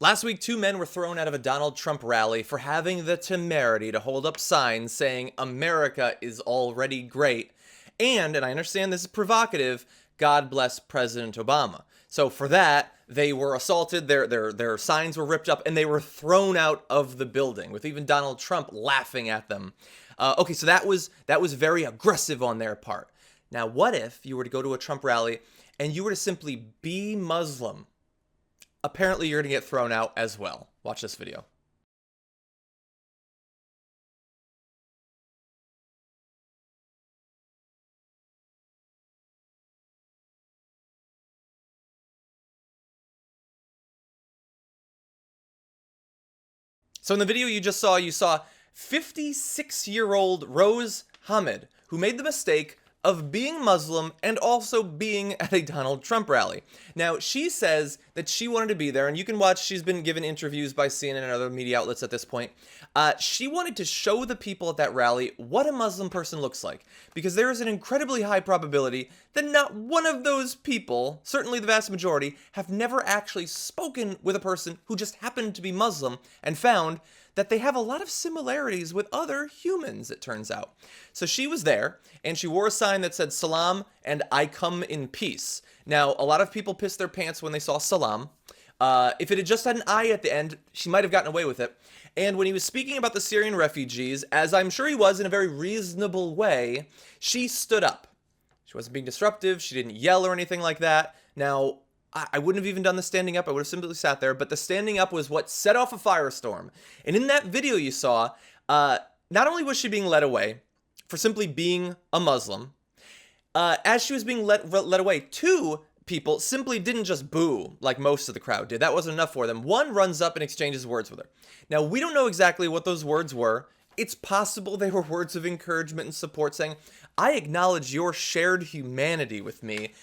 Last week, two men were thrown out of a Donald Trump rally for having the temerity to hold up signs saying America is already great. And I understand this is provocative, God bless President Obama. So for that, they were assaulted, their signs were ripped up, and they were thrown out of the building, with even Donald Trump laughing at them. Okay, so that was very aggressive on their part. Now, what if you were to go to a Trump rally and you were to simply be Muslim? Apparently, you're going to get thrown out as well. Watch this video. So in the video you just saw, you saw 56-year-old Rose Hamid, who made the mistake of being Muslim and also being at a Donald Trump rally. Now, she says that she wanted to be there, and you can watch, she's been given interviews by CNN and other media outlets at this point. She wanted to show the people at that rally what a Muslim person looks like, because there is an incredibly high probability that not one of those people, certainly the vast majority, have never actually spoken with a person who just happened to be Muslim and found that they have a lot of similarities with other humans, it turns out. So she was there, and she wore a sign that said Salam and I come in peace. Now, a lot of people pissed their pants when they saw Salam. If it had just had an I at the end, she might have gotten away with it. And when he was speaking about the Syrian refugees, as I'm sure he was in a very reasonable way, she stood up. She wasn't being disruptive, she didn't yell or anything like that. Now, I wouldn't have even done the standing up, I would have simply sat there, but the standing up was what set off a firestorm. And in that video you saw, not only was she being led away for simply being a Muslim, as she was being led away, two people simply didn't just boo like most of the crowd did. That wasn't enough for them. One runs up and exchanges words with her. Now, we don't know exactly what those words were. It's possible they were words of encouragement and support saying, I acknowledge your shared humanity with me.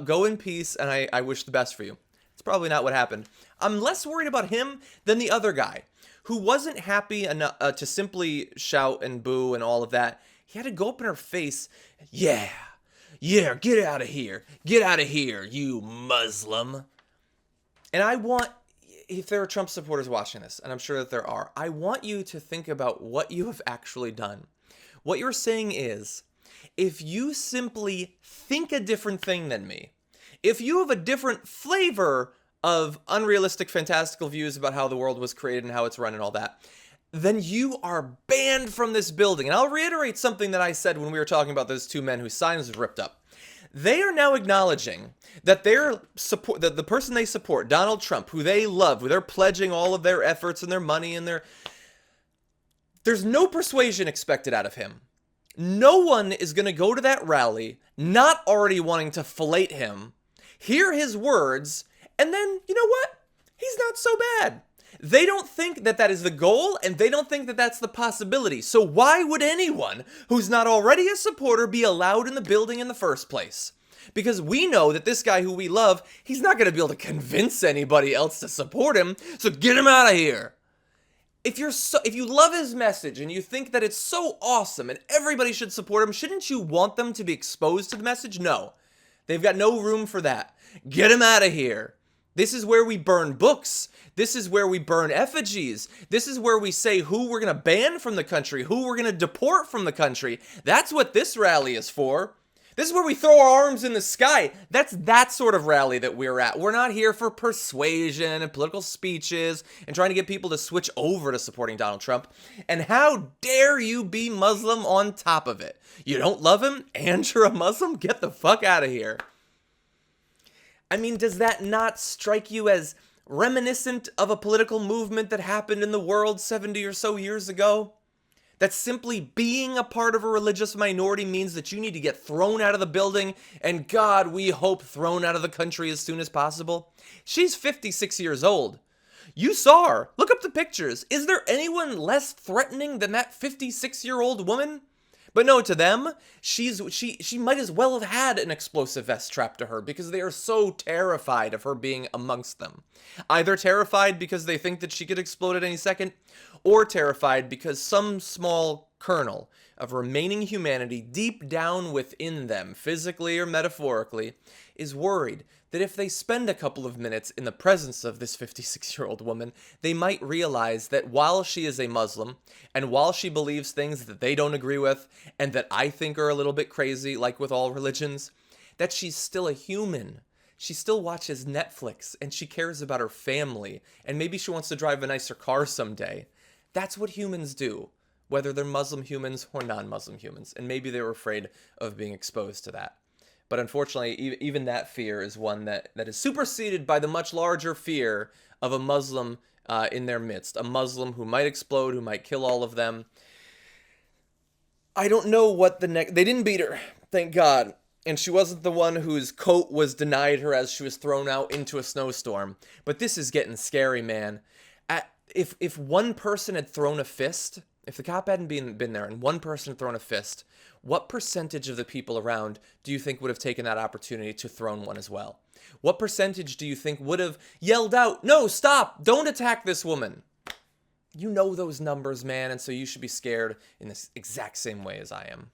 Go in peace, and I wish the best for you. It's probably not what happened. I'm less worried about him than the other guy, who wasn't happy enough to simply shout and boo and all of that. He had to go up in her face, yeah, get out of here. Get out of here, you Muslim. And I want, if there are Trump supporters watching this, and I'm sure that there are, I want you to think about what you have actually done. What you're saying is, if you simply think a different thing than me, if you have a different flavor of unrealistic, fantastical views about how the world was created and how it's run and all that, then you are banned from this building. And I'll reiterate something that I said when we were talking about those two men whose signs was ripped up. They are now acknowledging that that the person they support, Donald Trump, who they love, who they're pledging all of their efforts and their money and there's no persuasion expected out of him. No one is going to go to that rally not already wanting to fillet him, hear his words, and then, you know what? He's not so bad. They don't think that that is the goal, and they don't think that that's the possibility. So why would anyone who's not already a supporter be allowed in the building in the first place? Because we know that this guy who we love, he's not going to be able to convince anybody else to support him, so get him out of here. If you love his message and you think that it's so awesome and everybody should support him, shouldn't you want them to be exposed to the message? No. They've got no room for that. Get him out of here. This is where we burn books. This is where we burn effigies. This is where we say who we're going to ban from the country, who we're going to deport from the country. That's what this rally is for. This is where we throw our arms in the sky. That's that sort of rally that we're at. We're not here for persuasion and political speeches and trying to get people to switch over to supporting Donald Trump. And how dare you be Muslim on top of it? You don't love him and you're a Muslim? Get the fuck out of here. I mean, does that not strike you as reminiscent of a political movement that happened in the world 70 or so years ago? That simply being a part of a religious minority means that you need to get thrown out of the building, and God, we hope thrown out of the country as soon as possible. She's 56 years old. You saw her. Look up the pictures. Is there anyone less threatening than that 56-year-old woman? But no, to them, she might as well have had an explosive vest strapped to her because they are so terrified of her being amongst them. Either terrified because they think that she could explode at any second, or terrified because some small kernel of remaining humanity deep down within them, physically or metaphorically, is worried that if they spend a couple of minutes in the presence of this 56-year-old woman, they might realize that while she is a Muslim, and while she believes things that they don't agree with, and that I think are a little bit crazy, like with all religions, that she's still a human. She still watches Netflix, and she cares about her family, and maybe she wants to drive a nicer car someday. That's what humans do, whether they're Muslim humans or non-Muslim humans, and maybe they were afraid of being exposed to that. But unfortunately, even that fear is one that is superseded by the much larger fear of a Muslim in their midst, a Muslim who might explode, who might kill all of them. I don't know what the next... They didn't beat her, thank God. And she wasn't the one whose coat was denied her as she was thrown out into a snowstorm. But this is getting scary, man. If one person had thrown a fist, if the cop hadn't been there and one person had thrown a fist, what percentage of the people around do you think would have taken that opportunity to throw one as well? What percentage do you think would have yelled out, "No, stop, don't attack this woman"? You know those numbers, man, and so you should be scared in this exact same way as I am.